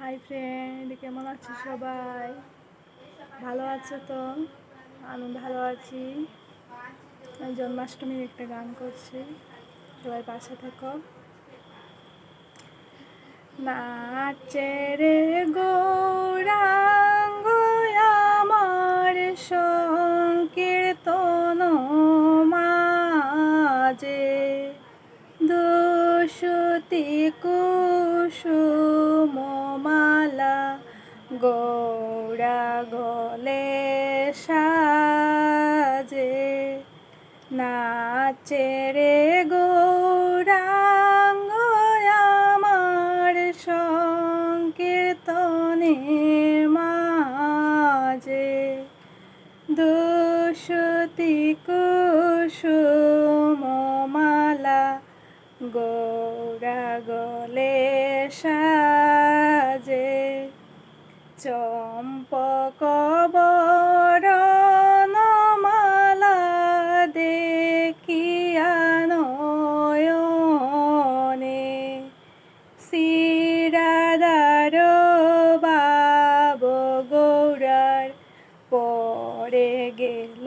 Hi friend, কেমন আছো সবাই? ভালো আছো তো? আমি ভালো আছি। জন্মাষ্টমীর একটা গান করছি, সবাই পাশে থেকো। নাচে রে গৌরাঙ্গ আমার সংকীর্তন মাঝে, দুষুতি কুসুমমালা গৌরা গলে সাজে। নাচে রে গৌরাঙ্গ আমার সংকীর্তনে মাঝে, দুষুতি কুসুমমালা গৌরা গলে সাজে। চম্পক বরণমালা দেখিয়া নয়নে, শ্রীরাধার বাব গৌরার পরে গেল